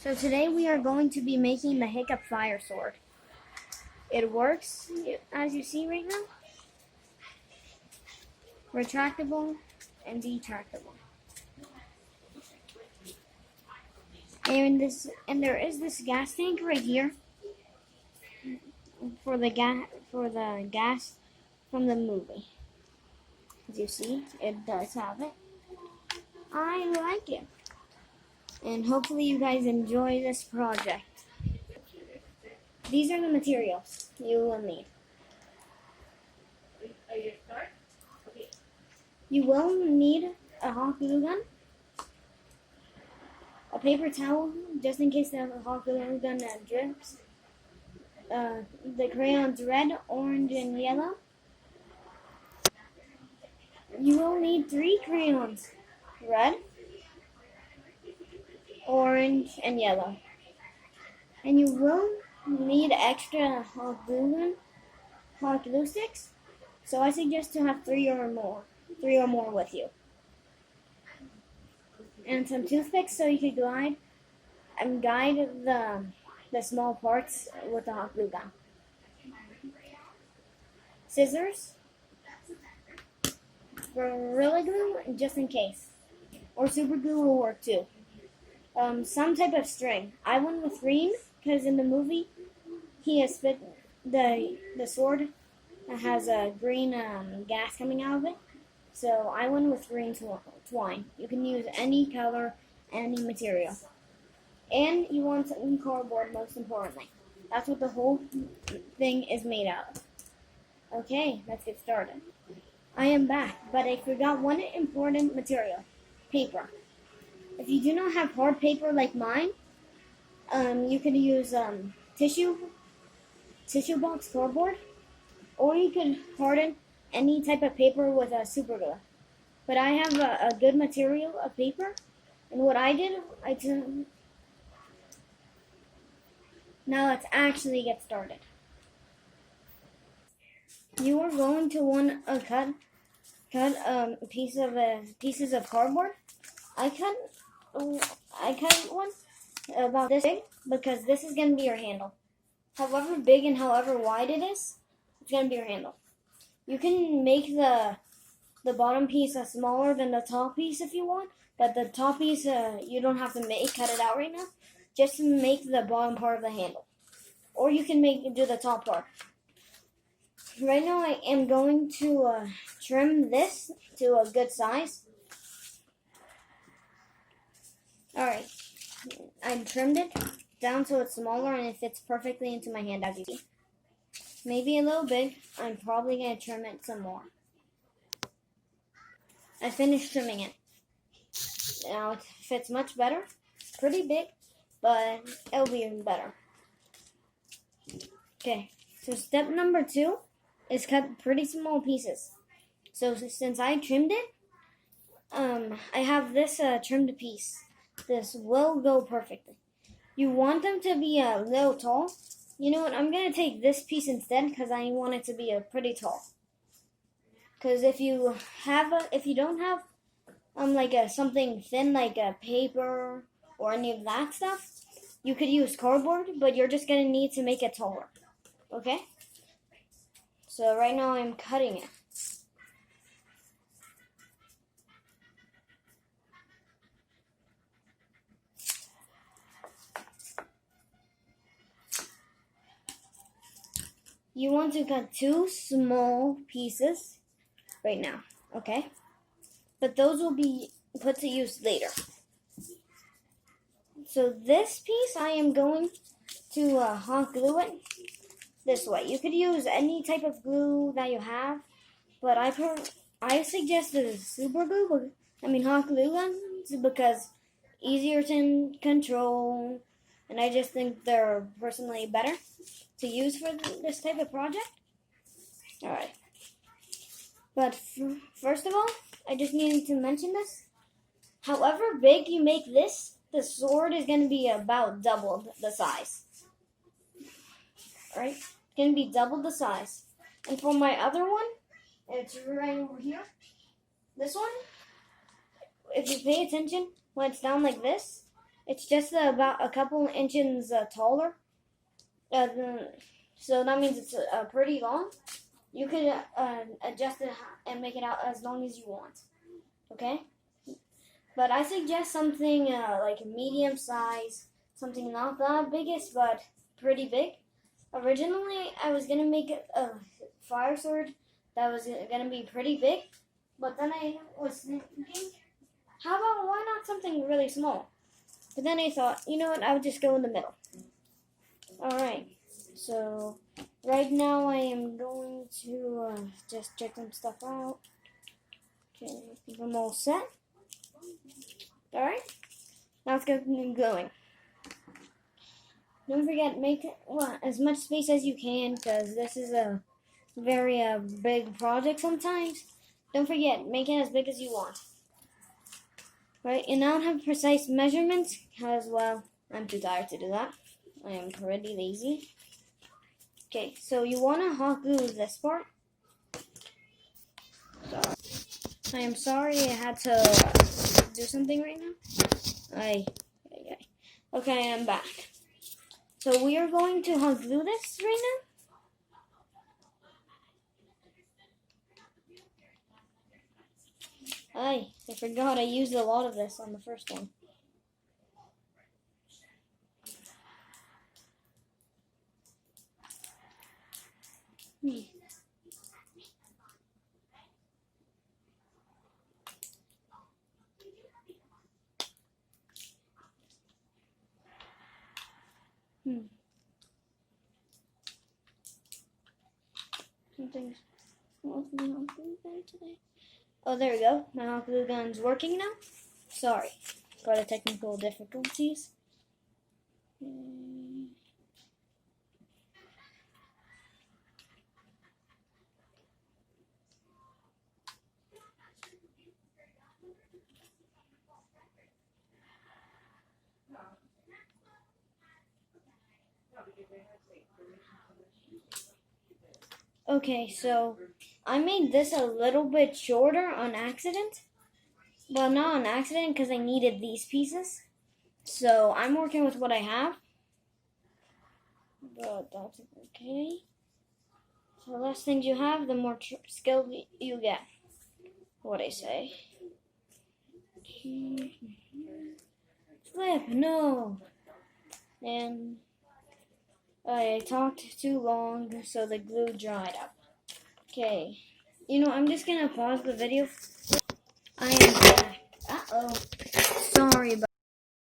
So today we are going to be making the hiccup fire sword. It works, as you see right now, retractable and detractable. And there is this gas tank right here for the gas from the movie. As you see, it does have it. I like it. And hopefully you guys enjoy this project. These are the materials you will need. You will need a hot glue gun, a paper towel just in case the hot glue gun drips, the crayons red, orange, and yellow. You will need 3 crayons, red, orange, and yellow. And you will need extra hot glue sticks. So I suggest to have 3 or more with you. And some toothpicks so you could guide the small parts with the hot glue gun. Scissors, Gorilla Glue just in case, or super glue will work too. Some type of string. I went with green because in the movie he has spit the sword has a green gas coming out of it. So I went with green twine. You can use any color, any material. And you want some cardboard, most importantly. That's what the whole thing is made out of. Okay, let's get started. I am back, but I forgot one important material. Paper. If you do not have hard paper like mine, you could use tissue box cardboard, or you could harden any type of paper with a super glue. But I have a good material of paper, and what I did, now let's actually get started. You are going to want to cut pieces of cardboard. I cut one about this big because this is going to be your handle. However big and however wide it is, it's going to be your handle. You can make the bottom piece smaller than the top piece if you want, but the top piece you don't have to cut it out right now. Just make the bottom part of the handle, or you can do the top part. Right now I am going to trim this to a good size. Alright, I trimmed it down so it's smaller and it fits perfectly into my hand as you see. Maybe a little big. I'm probably going to trim it some more. I finished trimming it. Now it fits much better. Pretty big, but it'll be even better. Okay, so step number 2 is cut pretty small pieces. So since I trimmed it, I have this trimmed piece. This will go perfectly. You want them to be a little tall. You know what? I'm gonna take this piece instead because I want it to be pretty tall. Because if you don't have something thin like a paper or any of that stuff, you could use cardboard, but you're just gonna need to make it taller. Okay? So right now I'm cutting it. You want to cut 2 small pieces right now, okay? But those will be put to use later. So this piece, I am going to hot glue it this way. You could use any type of glue that you have, but I suggest the hot glue guns because easier to control, and I just think they're personally better to use for this type of project. Alright. But first of all, I just needed to mention this. However big you make this, the sword is going to be about double the size. Alright? It's going to be double the size. And for my other one, it's right over here. This one, if you pay attention, when it's down like this, It's just about a couple inches taller. So that means it's pretty long. You could adjust it and make it out as long as you want. Okay? But I suggest something like a medium size, something not that biggest, but pretty big. Originally, I was going to make a fire sword that was going to be pretty big. But then I was thinking, how about why not something really small? But then I thought, you know what, I would just go in the middle. Alright, so right now I am going to just check some stuff out. Okay, I think I'm all set. Alright, now let's get going. Don't forget, make as much space as you can, because this is a very big project sometimes. Don't forget, make it as big as you want. Right, and I don't have precise measurements, because, well, I'm too tired to do that. I am pretty lazy. Okay, so you want to hot glue this part. I am sorry I had to do something right now. Okay, I'm back. So we are going to hot glue this right now. I forgot I used a lot of this on the first one. Something's not good there today. Oh, there we go. My hot glue gun's working now. Sorry for the technical difficulties. Okay, so I made this a little bit shorter on accident. Well, not on accident, because I needed these pieces. So I'm working with what I have. But that's okay. So the less things you have, the more skill you get. What I say. Flip, no. And I talked too long, so the glue dried up. Okay. You know, I'm just gonna pause the video. I am back. Uh-oh.